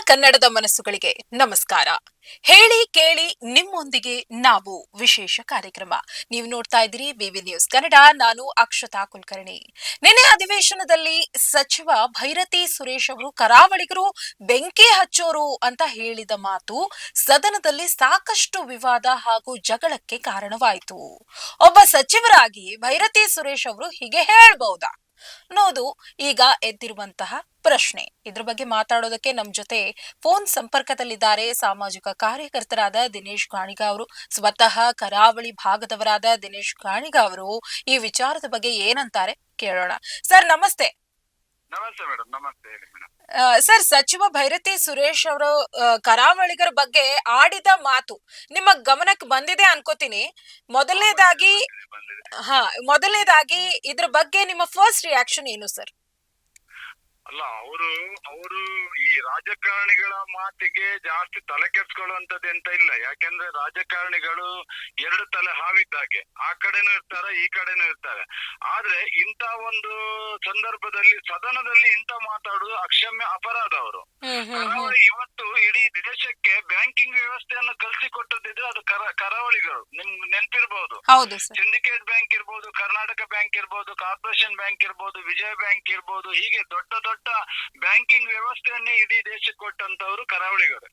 ಕನ್ನಡದ ಮನಸ್ಸುಗಳಿಗೆ ನಮಸ್ಕಾರ. ಹೇಳಿ ಕೇಳಿ ನಿಮ್ಮೊಂದಿಗೆ ನಾವು ವಿಶೇಷ ಕಾರ್ಯಕ್ರಮ. ನೀವು ನೋಡ್ತಾ ಇದ್ದೀರಿ ವಿವಿ ನ್ಯೂಸ್ ಕನ್ನಡ. ನಾನು ಅಕ್ಷತಾ ಕುಲಕರ್ಣಿ. ನಿನ್ನೆ ಅಧಿವೇಶನದಲ್ಲಿ ಸಚಿವ ಭೈರತಿ ಸುರೇಶ್ ಅವರು ಕರಾವಳಿಗರು ಬೆಂಕಿ ಹಚ್ಚೋರು ಅಂತ ಹೇಳಿದ ಮಾತು ಸದನದಲ್ಲಿ ಸಾಕಷ್ಟು ವಿವಾದ ಹಾಗೂ ಜಗಳಕ್ಕೆ ಕಾರಣವಾಯಿತು. ಒಬ್ಬ ಸಚಿವರಾಗಿ ಭೈರತಿ ಸುರೇಶ್ ಅವರು ಹೀಗೆ ಹೇಳ್ಬಹುದಾ ಅನ್ನೋದು ಈಗ ಎದ್ದಿರುವಂತಹ ಪ್ರಶ್ನೆ. ಇದ್ರ ಬಗ್ಗೆ ಮಾತಾಡೋದಕ್ಕೆ ನಮ್ ಜೊತೆ ಫೋನ್ ಸಂಪರ್ಕದಲ್ಲಿದ್ದಾರೆ ಸಾಮಾಜಿಕ ಕಾರ್ಯಕರ್ತರಾದ ದಿನೇಶ್ ಗಾಣಿಗ ಅವರು. ಸ್ವತಃ ಕರಾವಳಿ ಭಾಗದವರಾದ ದಿನೇಶ್ ಗಾಣಿಗ ಅವರು ಈ ವಿಚಾರದ ಬಗ್ಗೆ ಏನಂತಾರೆ ಕೇಳೋಣ. ಸರ್ ನಮಸ್ತೆ. ನಮಸ್ತೆ ಮೇಡಮ್. ನಮಸ್ತೆ, ಹೇಳಿ ಮೇಡಮ್. ಸರ್, ಸಚಿವ ಭೈರತಿ ಸುರೇಶ್ ಅವರು ಕರಾವಳಿಗರ ಬಗ್ಗೆ ಆಡಿದ ಮಾತು ನಿಮ್ಮ ಗಮನಕ್ಕೆ ಬಂದಿದೆ ಅನ್ಕೋತೀನಿ. ಮೊದಲನೇದಾಗಿ ಮೊದಲನೇದಾಗಿ ಇದ್ರ ಬಗ್ಗೆ ನಿಮ್ಮ ಫಸ್ಟ್ ರಿಯಾಕ್ಷನ್ ಏನು ಸರ್? ಅಲ್ಲ, ಅವರು ಈ ರಾಜಕಾರಣಿಗಳ ಮಾತಿಗೆ ಜಾಸ್ತಿ ತಲೆ ಕೆಡ್ಸ್ಕೊಳ್ಳುವಂತದ್ದು ಎಂತ ಇಲ್ಲ. ಯಾಕೆಂದ್ರೆ ರಾಜಕಾರಣಿಗಳು ಎರಡು ತಲೆ ಹಾವಿದ್ದಾಗೆ, ಆ ಕಡೆನೂ ಇರ್ತಾರೆ, ಈ ಕಡೆನೂ ಇರ್ತಾರೆ. ಆದ್ರೆ ಇಂತ ಒಂದು ಸಂದರ್ಭದಲ್ಲಿ ಸದನದಲ್ಲಿ ಇಂತ ಮಾತಾಡುವುದು ಅಕ್ಷಮ್ಯ ಅಪರಾಧ. ಅವರು ಇವತ್ತು ಇಡೀ ದೇಶಕ್ಕೆ ಬ್ಯಾಂಕಿಂಗ್ ವ್ಯವಸ್ಥೆಯನ್ನು ಕಲ್ಸಿಕೊಟ್ಟದಿದ್ರೆ ಅದು ಕರಾವಳಿಗಳು. ನಿಮ್ಗೆ ನೆನ್ಪಿರ್ಬಹುದು, ಸಿಂಡಿಕೇಟ್ ಬ್ಯಾಂಕ್ ಇರ್ಬೋದು, ಕರ್ನಾಟಕ ಬ್ಯಾಂಕ್ ಇರ್ಬೋದು, ಕಾರ್ಪೊರೇಷನ್ ಬ್ಯಾಂಕ್ ಇರ್ಬೋದು, ವಿಜಯ ಬ್ಯಾಂಕ್ ಇರ್ಬೋದು, ಹೀಗೆ ದೊಡ್ಡ ದೊಡ್ಡ ಬ್ಯಾಂಕಿಂಗ್ ವ್ಯವಸ್ಥೆಯನ್ನೇ ಇಡೀ ದೇಶಕ್ಕೆ ಕೊಟ್ಟಂತವ್ರು ಕರಾವಳಿಗರು.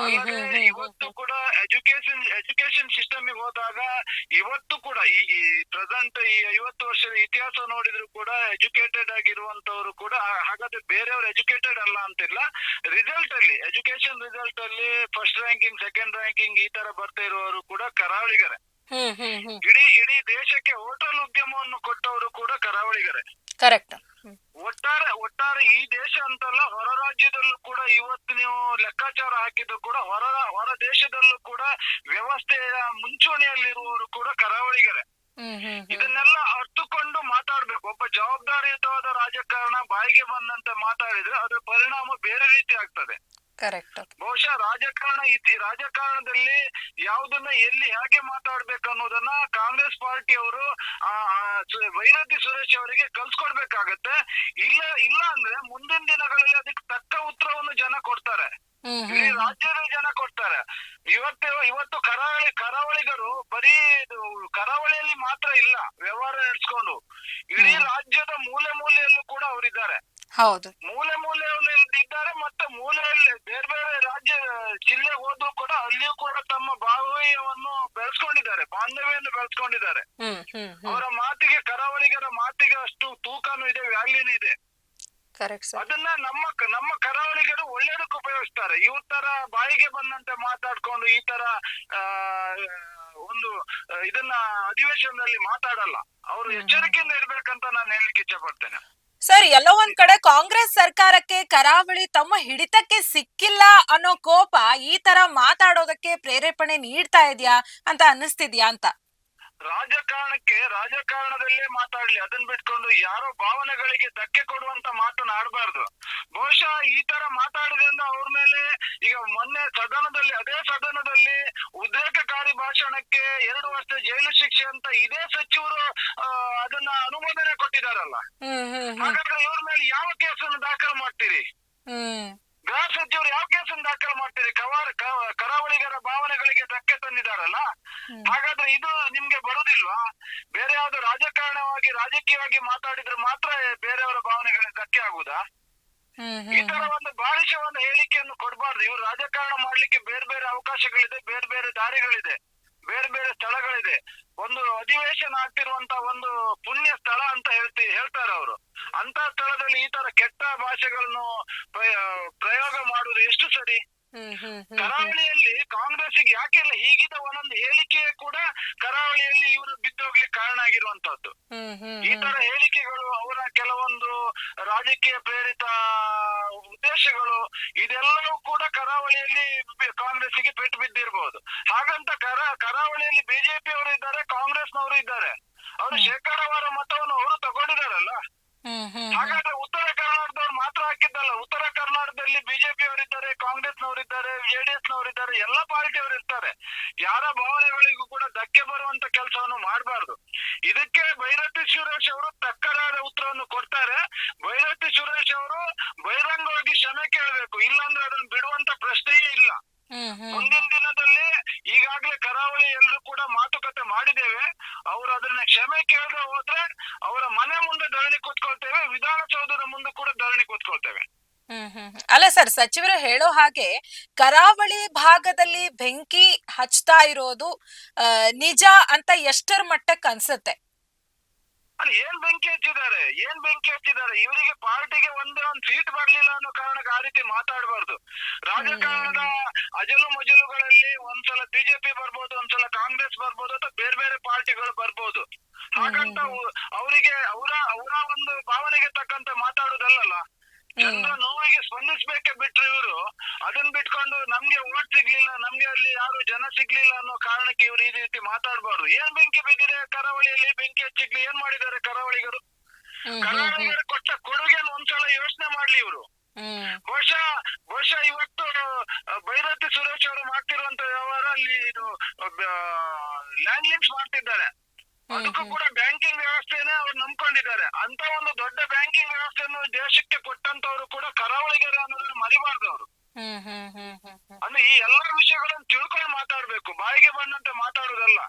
ಅಲ್ಲದೆ ಇವತ್ತು ಕೂಡ ಎಜುಕೇಶನ್ ಸಿಸ್ಟಮ್ ಹೋದಾಗ ಇವತ್ತು ಕೂಡ ಈ ಪ್ರೆಸೆಂಟ್ ಈ 50 ವರ್ಷದ ಇತಿಹಾಸ ನೋಡಿದ್ರು ಕೂಡ ಎಜುಕೇಟೆಡ್ ಆಗಿರುವಂತವ್ರು ಕೂಡ, ಹಾಗಾದ್ರೆ ಬೇರೆಯವರು ಎಜುಕೇಟೆಡ್ ಅಲ್ಲ ಅಂತಿಲ್ಲ. ರಿಸಲ್ಟ್ ಅಲ್ಲಿ, ಎಜುಕೇಶನ್ ರಿಸಲ್ಟ್ ಅಲ್ಲಿ ಫಸ್ಟ್ ರ್ಯಾಂಕಿಂಗ್, ಸೆಕೆಂಡ್ ರ್ಯಾಂಕಿಂಗ್ ಈ ತರ ಬರ್ತಾ ಇರುವವರು ಕೂಡ ಕರಾವಳಿಗರೇ. ಇಡೀ ದೇಶಕ್ಕೆ ಹೋಟೆಲ್ ಉದ್ಯಮವನ್ನು ಕೊಟ್ಟವರು ಕೂಡ ಕರಾವಳಿಗರೇ. ಕರೆಕ್ಟ್. ಒಟ್ಟಾರೆ ಈ ದೇಶ ಅಂತಲ್ಲ, ಹೊರ ರಾಜ್ಯದಲ್ಲೂ ಕೂಡ ಇವತ್ತು ನೀವು ಲೆಕ್ಕಾಚಾರ ಹಾಕಿದ್ರು ಕೂಡ ಹೊರ ದೇಶದಲ್ಲೂ ಕೂಡ ವ್ಯವಸ್ಥೆಯ ಮುಂಚೂಣಿಯಲ್ಲಿರುವವರು ಕೂಡ ಕರಾವಳಿಗರೇ. ಇದನ್ನೆಲ್ಲ ಅರ್ಥಕೊಂಡು ಮಾತಾಡ್ಬೇಕು. ಒಬ್ಬ ಜವಾಬ್ದಾರಿಯುತವಾದ ರಾಜಕಾರಣ ಬಾಯಿಗೆ ಬಂದಂತೆ ಮಾತಾಡಿದ್ರೆ ಅದರ ಪರಿಣಾಮ ಬೇರೆ ರೀತಿ ಆಗ್ತದೆ. ಕರೆಕ್ಟ್. ಬಹುಶಃ ರಾಜಕಾರಣದಲ್ಲಿ ಯಾವುದನ್ನ ಎಲ್ಲಿ ಹೇಗೆ ಮಾತಾಡ್ಬೇಕು ಅನ್ನೋದನ್ನ ಕಾಂಗ್ರೆಸ್ ಪಾರ್ಟಿ ಅವರು ಭೈರತಿ ಸುರೇಶ್ ಅವರಿಗೆ ಕಲ್ಸ್ಕೊಡ್ಬೇಕಾಗತ್ತೆ. ಇಲ್ಲ ಅಂದ್ರೆ ಮುಂದಿನ ದಿನಗಳಲ್ಲಿ ಅದಕ್ಕೆ ತಕ್ಕ ಉತ್ತರವನ್ನು ಜನ ಕೊಡ್ತಾರೆ, ಇಡೀ ರಾಜ್ಯದ ಜನ ಕೊಡ್ತಾರೆ. ಇವತ್ತು ಕರಾವಳಿಗರು ಬರೀ ಕರಾವಳಿಯಲ್ಲಿ ಮಾತ್ರ ಇಲ್ಲ ವ್ಯವಹಾರ ನಡೆಸ್ಕೊಂಡು, ಇಡೀ ರಾಜ್ಯದ ಮೂಲೆಯಲ್ಲೂ ಕೂಡ ಅವರಿದ್ದಾರೆ. ಹೌದು, ಮೂಲೆಯಲ್ಲಿ ಇದ್ದಾರೆ. ಮತ್ತೆ ಮೂಲೆಯಲ್ಲಿ ಬೇರೆ ಬೇರೆ ರಾಜ್ಯ ಜಿಲ್ಲೆಗೆ ಹೋದ್ರು ಕೂಡ ಅಲ್ಲಿಯೂ ಕೂಡ ತಮ್ಮ ಬಾಂಧವ್ಯವನ್ನು ಬೆಳೆಸ್ಕೊಂಡಿದ್ದಾರೆ. ಅವರ ಮಾತಿಗೆ, ಕರಾವಳಿಗರ ಮಾತಿಗೆ ಅಷ್ಟು ತೂಕನೂ ಇದೆ, ವ್ಯಾಲ್ಯೂನೂ ಇದೆ. ಅದನ್ನ ನಮ್ಮ ಕರಾವಳಿಗರು ಒಳ್ಳೇದಕ್ಕೆ ಉಪಯೋಗಿಸ್ತಾರೆ. ಇವ್ರ ತರ ಬಾಯಿಗೆ ಬಂದಂತೆ ಮಾತಾಡ್ಕೊಂಡು ಈ ತರ ಒಂದು ಇದನ್ನ ಅಧಿವೇಶನದಲ್ಲಿ ಮಾತಾಡಲ್ಲ. ಅವರು ಎಚ್ಚರಿಕೆಯಿಂದ ಇರ್ಬೇಕಂತ ನಾನು ಹೇಳಲಿಕ್ಕೆ ಇಚ್ಛೆ ಪಡ್ತೇನೆ. ಸರ್, ಎಲ್ಲೋ ಒಂದ್ ಕಡೆ ಕಾಂಗ್ರೆಸ್ ಸರ್ಕಾರಕ್ಕೆ ಕರಾವಳಿ ತಮ್ಮ ಹಿಡಿತಕ್ಕೆ ಸಿಕ್ಕಿಲ್ಲ ಅನ್ನೋ ಕೋಪ ಈ ತರ ಮಾತಾಡೋದಕ್ಕೆ ಪ್ರೇರೇಪಣೆ ನೀಡ್ತಾ ಇದೆಯಾ ಅಂತ ಅನ್ನಿಸ್ತಿದ್ಯಾ ಅಂತ? ರಾಜಕಾರಣದಲ್ಲೇ ಮಾತಾಡ್ಲಿ, ಅದನ್ನ ಬಿಟ್ಕೊಂಡು ಯಾರೋ ಭಾವನೆಗಳಿಗೆ ಧಕ್ಕೆ ಕೊಡುವಂತ ಮಾತನ್ನ ಆಡಬಾರ್ದು. ಬಹುಶಃ ಈ ತರ ಮಾತಾಡಿದ್ರಿಂದ ಅವ್ರ ಮೇಲೆ ಈಗ ಮೊನ್ನೆ ಅದೇ ಸದನದಲ್ಲಿ ಉದ್ರೇಕಕಾರಿ ಭಾಷಣಕ್ಕೆ 2 ವರ್ಷ ಜೈಲು ಶಿಕ್ಷೆ ಅಂತ ಇದೇ ಸಚಿವರು ಅದನ್ನ ಅನುಮೋದನೆ ಕೊಟ್ಟಿದಾರಲ್ಲ. ಹಾಗಾದ್ರೆ ಇವ್ರ ಮೇಲೆ ಯಾವ ಕೇಸನ್ನು ದಾಖಲು ಮಾಡ್ತೀರಿ? ಗೃಹ ಸಚಿವರು ಯಾವ ಕೇಸನ್ನು ದಾಖಲು ಮಾಡ್ತೀರಿ? ಕರಾವಳಿಗರ ಭಾವನೆಗಳಿಗೆ ಧಕ್ಕೆ ತಂದಿದಾರಲ್ಲ. ಹಾಗಾದ್ರೆ ಇದು ನಿಮ್ಗೆ ಬರುದಿಲ್ವಾ? ಬೇರೆ ಯಾವ್ದು ರಾಜಕೀಯವಾಗಿ ಮಾತಾಡಿದ್ರೆ ಮಾತ್ರ ಬೇರೆಯವರ ಭಾವನೆಗಳಿಗೆ ಧಕ್ಕೆ ಆಗುದಾ? ಈ ತರ ಒಂದು ಬಾಲಿಶವಾದ ಹೇಳಿಕೆಯನ್ನು ಕೊಡಬಾರ್ದು. ಇವ್ರು ರಾಜಕಾರಣ ಮಾಡ್ಲಿಕ್ಕೆ ಬೇರೆ ಬೇರೆ ಅವಕಾಶಗಳಿದೆ, ಬೇರೆ ಬೇರೆ ದಾರಿಗಳಿದೆ, ಬೇರೆ ಬೇರೆ ಸ್ಥಳಗಳಿದೆ. ಒಂದು ಅಧಿವೇಶನ ಆಗ್ತಿರುವಂತ ಒಂದು ಪುಣ್ಯ ಸ್ಥಳ ಅಂತ ಹೇಳ್ತಾರೆ ಅವರು. ಅಂತ ಸ್ಥಳದಲ್ಲಿ ಈ ತರ ಕೆಟ್ಟ ಭಾಷೆಗಳನ್ನು ಪ್ರಯೋಗ ಮಾಡುವುದು ಎಷ್ಟು ಸರಿ? ಕರಾವಳಿಯಲ್ಲಿ ಕಾಂಗ್ರೆಸ್ಗೆ ಯಾಕೆಲ್ಲ ಹೀಗಿದ ಒಂದೊಂದು ಹೇಳಿಕೆ ಕೂಡ ಕರಾವಳಿಯಲ್ಲಿ ಇವರು ಬಿದ್ದೋಗ್ಲಿಕ್ಕೆ ಕಾರಣ ಆಗಿರುವಂತದ್ದು. ಈ ತರ ಹೇಳಿಕೆಗಳು, ಅವರ ಕೆಲವೊಂದು ರಾಜಕೀಯ ಪ್ರೇರಿತ ಉದ್ದೇಶಗಳು, ಇದೆಲ್ಲವೂ ಕೂಡ ಕರಾವಳಿಯಲ್ಲಿ ಕಾಂಗ್ರೆಸ್ಗೆ ಪೆಟ್ಟು ಬಿದ್ದಿರಬಹುದು. ಹಾಗಂತ ಕರಾವಳಿಯಲ್ಲಿ ಬಿಜೆಪಿ ಅವರು ಇದ್ದಾರೆ, ಕಾಂಗ್ರೆಸ್ನವರು ಇದ್ದಾರೆ. ಅವರು ಶೇಕಡಾವಾರು ಮತವನ್ನು ಅವರು ತಗೊಂಡಿದಾರಲ್ಲ. ಹಾಗಾದ್ರೆ ಉತ್ತರ ಕರ್ನಾಟಕದವ್ರು ಮಾತ್ರ ಹಾಕಿದ್ದಲ್ಲ, ಉತ್ತರ ಕರ್ನಾಟಕದ ಪಕ್ಷದಲ್ಲಿ ಬಿಜೆಪಿ ಅವರಿದ್ದಾರೆ, ಕಾಂಗ್ರೆಸ್ ನವರಿದ್ದಾರೆ, ಜೆಡಿಎಸ್ ನವರಿದ್ದಾರೆ, ಎಲ್ಲಾ ಪಾರ್ಟಿಯವರು ಇರ್ತಾರೆ. ಯಾರ ಭಾವನೆಗಳಿಗೂ ಕೂಡ ಧಕ್ಕೆ ಬರುವಂತ ಕೆಲಸವನ್ನು ಮಾಡಬಾರ್ದು. ಇದಕ್ಕೆ ಭೈರತಿ ಸುರೇಶ್ ಅವರು ತಕ್ಕದಾದ ಉತ್ತರವನ್ನು ಕೊಡ್ತಾರೆ. ಭೈರತಿ ಸುರೇಶ್ ಅವರು ಬಹಿರಂಗವಾಗಿ ಕ್ಷಮೆ ಕೇಳಬೇಕು, ಇಲ್ಲಾಂದ್ರೆ ಅದನ್ನು ಬಿಡುವಂತ ಪ್ರಶ್ನೆಯೇ ಇಲ್ಲ. ಮುಂದಿನ ದಿನದಲ್ಲಿ ಈಗಾಗಲೇ ಕರಾವಳಿ ಎಲ್ಲರೂ ಕೂಡ ಮಾತುಕತೆ ಮಾಡಿದ್ದೇವೆ. ಅವರು ಅದನ್ನ ಕ್ಷಮೆ ಕೇಳದೆ ಹೋದ್ರೆ ಅವರ ಮನೆ ಮುಂದೆ ಧರಣಿ ಕೂತ್ಕೊಳ್ತೇವೆ, ವಿಧಾನಸೌಧದ ಮುಂದೆ ಕೂಡ ಧರಣಿ ಕೂತ್ಕೊಳ್ತೇವೆ. ಅಲ್ಲ ಸರ್, ಸಚಿವರು ಹೇಳೋ ಹಾಗೆ ಕರಾವಳಿ ಭಾಗದಲ್ಲಿ ಬೆಂಕಿ ಹಚ್ತಾ ಇರೋದು ನಿಜ ಅಂತ ಎಷ್ಟರ ಮಟ್ಟಕ್ಕೆ ಅನ್ಸುತ್ತೆ? ಅಲ್ಲಿ ಏನ್ ಬೆಂಕಿ ಹಚ್ಚಿದ್ದಾರೆ, ಇವರಿಗೆ ಪಾರ್ಟಿಗೆ ಒಂದೇ ಒಂದ್ ಸೀಟ್ ಬರ್ಲಿಲ್ಲ ಅನ್ನೋ ಕಾರಣಕ್ಕೆ ಆ ರೀತಿ ಮಾತಾಡಬಾರ್ದು. ರಾಜಕಾರಣದ ಅಜಲು ಮಜಲುಗಳಲ್ಲಿ ಒಂದ್ಸಲ ಬಿಜೆಪಿ ಬರ್ಬೋದು, ಒಂದ್ಸಲ ಕಾಂಗ್ರೆಸ್ ಬರ್ಬೋದು, ಅಥವಾ ಬೇರೆ ಬೇರೆ ಪಾರ್ಟಿಗಳು ಬರ್ಬೋದು. ಹಾಗಂತ ಅವರಿಗೆ ಅವರ ಒಂದು ಭಾವನೆಗೆ ತಕ್ಕಂತೆ ಮಾತಾಡುದಲ್ಲ. ಜನರ ನೋವಿಗೆ ಸ್ಪಂದಿಸ್ಬೇಕೆ ಬಿಟ್ರೆ ಇವರು ಅದನ್ನ ಬಿಟ್ಕೊಂಡು ನಮ್ಗೆ ಓಟ್ ಸಿಗ್ಲಿಲ್ಲ, ನಮ್ಗೆ ಅಲ್ಲಿ ಯಾರು ಜನ ಸಿಗ್ಲಿಲ್ಲ ಅನ್ನೋ ಕಾರಣಕ್ಕೆ ಇವ್ರು ಈ ರೀತಿ ಮಾತಾಡಬಾರ್ದು. ಏನ್ ಬೆಂಕಿ ಬಿದ್ದಿದೆ ಕರಾವಳಿಯಲ್ಲಿ? ಬೆಂಕಿ ಹಚ್ಚಿಗ್ಲಿ ಏನ್ ಮಾಡಿದ್ದಾರೆ ಕರಾವಳಿಗರು? ಕರಾವಳಿಗರು ಕೊಟ್ಟ ಕೊಡುಗೆಯನ್ನು ಒಂದ್ಸಲ ಯೋಚನೆ ಮಾಡ್ಲಿ ಇವರು. ಬಹುಶಃ ಇವತ್ತು ಭೈರತಿ ಸುರೇಶ್ ಅವರು ಮಾಡ್ತಿರುವಂತ ವ್ಯವಹಾರ ಅಲ್ಲಿ ಇದು ಲ್ಯಾಂಡ್ ಲಿಂಕ್ಸ್ ಮಾಡ್ತಿದ್ದಾರೆ. ಅದಕ್ಕೂ ಕೂಡ ಬ್ಯಾಂಕಿಂಗ್ ವ್ಯವಸ್ಥೆನೇ ಅವ್ರು ನಂಬ್ಕೊಂಡಿದ್ದಾರೆ. ಅಂತ ಒಂದು ದೊಡ್ಡ ಬ್ಯಾಂಕಿಂಗ್ ವ್ಯವಸ್ಥೆಯನ್ನು ದೇಶಕ್ಕೆ ಕೊಟ್ಟಂತವ್ರು ಕೂಡ ಕರಾವಳಿಗರು ಅನ್ನೋದನ್ನ ಮರಿಬಾರ್ದು ಅವರು. ಅಂದ್ರೆ ಈ ಎಲ್ಲಾ ವಿಷಯಗಳನ್ನು ತಿಳ್ಕೊಂಡು ಮಾತಾಡ್ಬೇಕು, ಬಾಯಿಗೆ ಬಂದಂತೆ ಮಾತಾಡುದಲ್ಲ.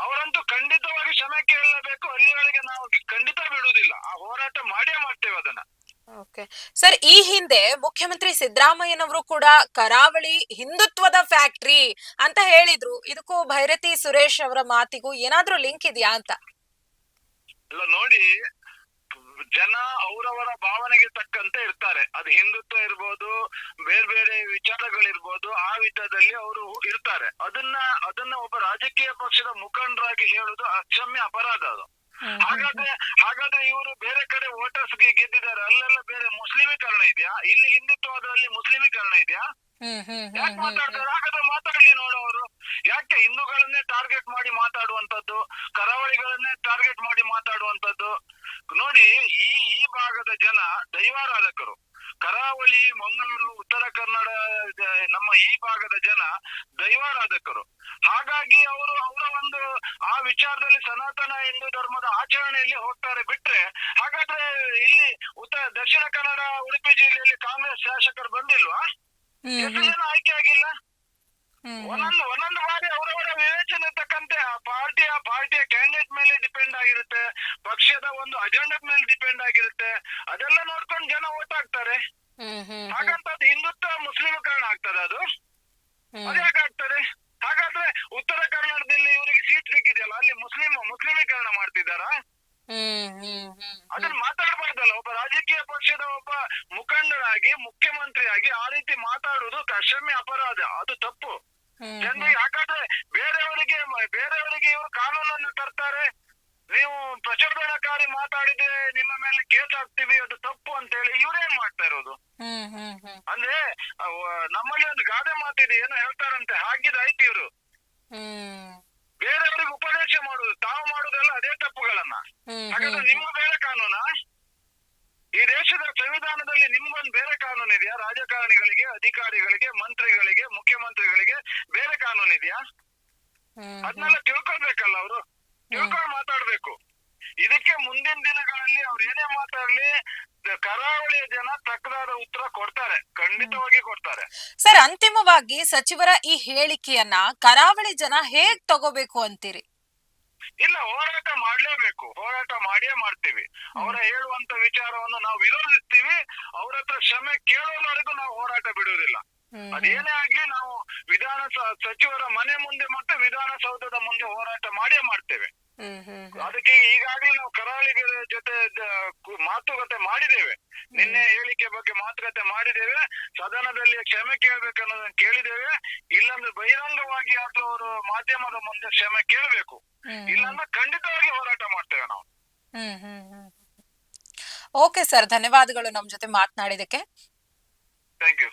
ಅವರಂತೂ ಖಂಡಿತವಾಗಿ ಕ್ಷಮೆ ಕೇಳಲೇಬೇಕು. ಅಲ್ಲಿವರೆಗೆ ನಾವು ಖಂಡಿತ ಬಿಡುವುದಿಲ್ಲ, ಆ ಹೋರಾಟ ಮಾಡೇ ಮಾಡ್ತೇವೆ ಅದನ್ನ. ಓಕೆ ಸರ್, ಈ ಹಿಂದೆ ಮುಖ್ಯಮಂತ್ರಿ ಸಿದ್ದರಾಮಯ್ಯನವರು ಕೂಡ ಕರಾವಳಿ ಹಿಂದುತ್ವದ ಫ್ಯಾಕ್ಟ್ರಿ ಅಂತ ಹೇಳಿದ್ರು. ಇದಕ್ಕೂ ಭೈರತಿ ಸುರೇಶ್ ಅವರ ಮಾತಿಗೂ ಏನಾದ್ರೂ ಲಿಂಕ್ ಇದೆಯಾ ಅಂತ? ಅಲ್ಲ ನೋಡಿ, ಜನ ಅವರವರ ಭಾವನೆಗೆ ತಕ್ಕಂತೆ ಇರ್ತಾರೆ. ಅದು ಹಿಂದುತ್ವ ಇರ್ಬೋದು, ಬೇರೆ ಬೇರೆ ವಿಚಾರಗಳಿರ್ಬೋದು, ಆ ವಿಧದಲ್ಲಿ ಅವರು ಇರ್ತಾರೆ. ಅದನ್ನ ಒಬ್ಬ ರಾಜಕೀಯ ಪಕ್ಷದ ಮುಖಂಡರಾಗಿ ಹೇಳುದು ಅಕ್ಷಮ್ಯ ಅಪರಾಧ ಅದು. ಹಾಗಾದ್ರೆ ಇವರು ಬೇರೆ ಕಡೆ ವೋಟರ್ಸ್ ಗೆದ್ದಿದ್ದಾರೆ, ಅಲ್ಲೆಲ್ಲ ಬೇರೆ ಮುಸ್ಲಿಮೀಕರಣ ಇದೆಯಾ? ಇಲ್ಲಿ ಹಿಂದುತ್ವದಲ್ಲಿ ಮುಸ್ಲಿಮೀಕರಣ ಇದೆಯಾ? ಯಾಕೆ ಮಾತಾಡ್ತಾರೆ? ಹಾಗಾದ್ರೆ ಮಾತಾಡ್ಲಿ ನೋಡೋರು. ಯಾಕೆ ಹಿಂದೂಗಳನ್ನೇ ಟಾರ್ಗೆಟ್ ಮಾಡಿ ಮಾತಾಡುವಂತದ್ದು, ಕರಾವಳಿಗಳನ್ನೇ ಟಾರ್ಗೆಟ್ ಮಾಡಿ ಮಾತಾಡುವಂತದ್ದು? ನೋಡಿ, ಈ ಭಾಗದ ಜನ ದೈವಾರಾಧಕರು. ಕರಾವಳಿ, ಮಂಗಳೂರು, ಉತ್ತರ ಕನ್ನಡ, ನಮ್ಮ ಈ ಭಾಗದ ಜನ ದೈವಾರಾಧಕರು. ಹಾಗಾಗಿ ಅವರ ಒಂದು ಆ ವಿಚಾರದಲ್ಲಿ ಸನಾತನ ಹಿಂದೂ ಧರ್ಮದ ಆಚರಣೆಯಲ್ಲಿ ಹೋಗ್ತಾರೆ ಬಿಟ್ರೆ, ಹಾಗಾದ್ರೆ ಇಲ್ಲಿ ದಕ್ಷಿಣ ಕನ್ನಡ, ಉಡುಪಿ ಜಿಲ್ಲೆಯಲ್ಲಿ ಕಾಂಗ್ರೆಸ್ ಶಾಸಕರು ಬಂದಿಲ್ವಾ? ಎಷ್ಟು ಜನ ಆಯ್ಕೆ ಆಗಿಲ್ಲ? ಒಂದೊಂದು ಬಾರಿ ಅವರವರ ವಿವೇಚನೆ ತಕ್ಕಂತೆ ಆ ಪಾರ್ಟಿಯ ಕ್ಯಾಂಡಿಡೇಟ್ ಮೇಲೆ ಡಿಪೆಂಡ್ ಆಗಿರುತ್ತೆ, ಪಕ್ಷದ ಒಂದು ಅಜೆಂಡದ ಮೇಲೆ ಡಿಪೆಂಡ್ ಆಗಿರುತ್ತೆ. ಅದೆಲ್ಲ ನೋಡ್ಕೊಂಡು ಜನ ಓಟ್ ಹಾಕ್ತಾರೆ. ಹಾಗಂತ ಹಿಂದುತ್ವ ಮುಸ್ಲಿಮೀಕರಣ ಆಗ್ತದೆ? ಅದು ಯಾಕೆ ಆಗ್ತದೆ? ಹಾಗಾದ್ರೆ ಉತ್ತರ ಕರ್ನಾಟಕದಲ್ಲಿ ಇವರಿಗೆ ಸೀಟ್ ಸಿಕ್ಕಿದೆಯಲ್ಲ, ಅಲ್ಲಿ ಮುಸ್ಲಿಮೀಕರಣ ಮಾಡ್ತಿದ್ದಾರಾ? ಅದನ್ನ ಮಾತಾಡ್ಬಾರ್ದಲ್ಲ. ಒಬ್ಬ ರಾಜಕೀಯ ಪಕ್ಷದ ಒಬ್ಬ ಮುಖಂಡರಾಗಿ, ಮುಖ್ಯಮಂತ್ರಿಯಾಗಿ ಆ ರೀತಿ ಮಾತಾಡುವುದು ಅಕ್ಷಮ್ಯ ಅಪರಾಧ, ಅದು ತಪ್ಪು. ಜನರಿಗೆ ಹಾಗಾದ್ರೆ ಬೇರೆಯವರಿಗೆ ಇವರು ಕಾನೂನನ್ನು ತರ್ತಾರೆ. ನೀವು ಪ್ರಚೋದನಕಾರಿ ಮಾತಾಡಿದ್ರೆ ನಿಮ್ಮ ಮೇಲೆ ಕೇಸ್ ಹಾಕ್ತಿವಿ, ಅದು ತಪ್ಪು ಅಂತ ಹೇಳಿ ಇವ್ರೇನ್ ಮಾಡ್ತಾ ಇರೋದು? ಅಂದ್ರೆ ನಮ್ಮಲ್ಲಿ ಒಂದು ಗಾದೆ ಮಾತಿದೆ, ಏನೋ ಹೇಳ್ತಾರಂತೆ, ಹಾಗಿದಾಯ್ತು ಇವರು ಬೇರೆಯವರಿಗೆ ಉಪದೇಶ ಮಾಡುದು, ತಾವು ಮಾಡುದಲ್ಲ ಅದೇ ತಪ್ಪುಗಳನ್ನ. ಹಾಗಾದ್ರೆ ನಿಮ್ಗೆ ಬೇರೆ ಕಾನೂನಾ? ಈ ದೇಶದ ಸಂವಿಧಾನದಲ್ಲಿ ನಿಮ್ಗೊಂದು ಬೇರೆ ಕಾನೂನು ಇದೆಯಾ? ರಾಜಕಾರಣಿಗಳಿಗೆ, ಅಧಿಕಾರಿಗಳಿಗೆ, ಮಂತ್ರಿಗಳಿಗೆ, ಮುಖ್ಯಮಂತ್ರಿಗಳಿಗೆ ಬೇರೆ ಕಾನೂನು ಇದೆಯಾ? ಅದನ್ನೆಲ್ಲ ತಿಳ್ಕೊಳ್ಬೇಕಲ್ಲ ಅವರು, ತಿಳ್ಕೊಂಡು ಮಾತಾಡ್ಬೇಕು. ಇದಕ್ಕೆ ಮುಂದಿನ ದಿನಗಳಲ್ಲಿ ಅವ್ರು ಏನೇ ಮಾತಾಡ್ಲಿ, ಕರಾವಳಿಯ ಜನ ತಕ್ಕದಾದ ಉತ್ತರ ಕೊಡ್ತಾರೆ, ಖಂಡಿತವಾಗಿ ಕೊಡ್ತಾರೆ. ಸರ್, ಅಂತಿಮವಾಗಿ ಸಚಿವರ ಈ ಹೇಳಿಕೆಯನ್ನ ಕರಾವಳಿ ಜನ ಹೇಗ್ ತಗೋಬೇಕು ಅಂತೀರಿ? ಇಲ್ಲ, ಹೋರಾಟ ಮಾಡ್ಲೇಬೇಕು, ಹೋರಾಟ ಮಾಡಿಯೇ ಮಾಡ್ತೀವಿ. ಅವರ ಹೇಳುವಂತ ವಿಚಾರವನ್ನು ನಾವು ವಿರೋಧಿಸ್ತೀವಿ. ಅವ್ರ ಹತ್ರ ಕ್ಷಮೆ ಕೇಳೋವರೆಗೂ ನಾವು ಹೋರಾಟ ಬಿಡುವುದಿಲ್ಲ. ಅದೇನೇ ಆಗ್ಲಿ, ನಾವು ಸಚಿವರ ಮನೆ ಮುಂದೆ ಮತ್ತು ವಿಧಾನಸೌಧದ ಮುಂದೆ ಹೋರಾಟ ಮಾಡಿಯೇ ಮಾಡ್ತೇವೆ. ಅದಕ್ಕೆ ಈಗಾಗಲೇ ನಾವು ಕರಾವಳಿಗರ ಜೊತೆ ಮಾತುಕತೆ ಮಾಡಿದ್ದೇವೆ. ನಿನ್ನೆ ಹೇಳಿಕೆ ಬಗ್ಗೆ ಮಾತುಕತೆ ಮಾಡಿದ್ದೇವೆ. ಸದನದಲ್ಲಿ ಕ್ಷಮೆ ಕೇಳ್ಬೇಕನ್ನೋದನ್ನ ಕೇಳಿದ್ದೇವೆ. ಇಲ್ಲಾಂದ್ರೆ ಬಹಿರಂಗವಾಗಿ ಆದ್ರೂ ಅವರು ಮಾಧ್ಯಮದ ಮುಂದೆ ಕ್ಷಮೆ ಕೇಳಬೇಕು, ಇಲ್ಲಾಂದ್ರೆ ಖಂಡಿತವಾಗಿ ಹೋರಾಟ ಮಾಡ್ತೇವೆ ನಾವು. ಓಕೆ ಸರ್, ಧನ್ಯವಾದಗಳು ನಮ್ ಜೊತೆ ಮಾತನಾಡಿದಕ್ಕೆ. Thank you.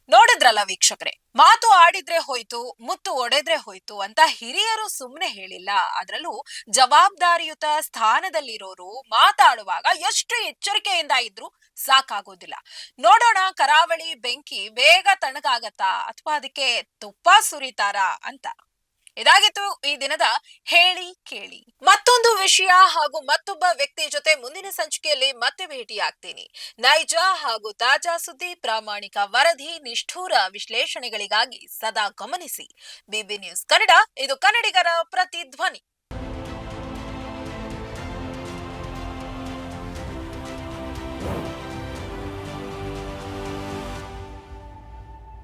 ನೋಡಿದ್ರ ಕೇಳಿದ್ರಲ್ಲ ವೀಕ್ಷಕರೇ, ಮಾತು ಆಡಿದ್ರೆ ಹೋಯ್ತು, ಮುತ್ತು ಒಡೆದ್ರೆ ಹೋಯ್ತು ಅಂತ ಹಿರಿಯರು ಸುಮ್ನೆ ಹೇಳಿಲ್ಲ. ಅದ್ರಲ್ಲೂ ಜವಾಬ್ದಾರಿಯುತ ಸ್ಥಾನದಲ್ಲಿರೋರು ಮಾತಾಡುವಾಗ ಎಷ್ಟು ಎಚ್ಚರಿಕೆಯಿಂದ ಇದ್ರು ಸಾಕಾಗೋದಿಲ್ಲ. ನೋಡೋಣ, ಕರಾವಳಿ ಬೆಂಕಿ ಬೇಗ ತಣ್ಣಗಾಗತ್ತಾ ಅಥವಾ ಅದಕ್ಕೆ ತುಪ್ಪ ಸುರಿತಾರಾ ಅಂತ. ಇದಾಗಿತ್ತು ಈ ದಿನದ ಹೇಳಿ ಕೇಳಿ. ಮತ್ತೊಂದು ವಿಷಯ ಹಾಗೂ ಮತ್ತೊಬ್ಬ ವ್ಯಕ್ತಿ ಜೊತೆ ಮುಂದಿನ ಸಂಚಿಕೆಯಲ್ಲಿ ಮತ್ತೆ ಭೇಟಿಯಾಗ್ತೀನಿ. ನೈಜ ಹಾಗೂ ತಾಜಾ ಸುದ್ದಿ, ಪ್ರಾಮಾಣಿಕ ವರದಿ, ನಿಷ್ಠೂರ ವಿಶ್ಲೇಷಣೆಗಳಿಗಾಗಿ ಸದಾ ಗಮನಿಸಿ ಬಿಬಿ ನ್ಯೂಸ್ ಕನ್ನಡ. ಇದು ಕನ್ನಡಿಗರ ಪ್ರತಿಧ್ವನಿ.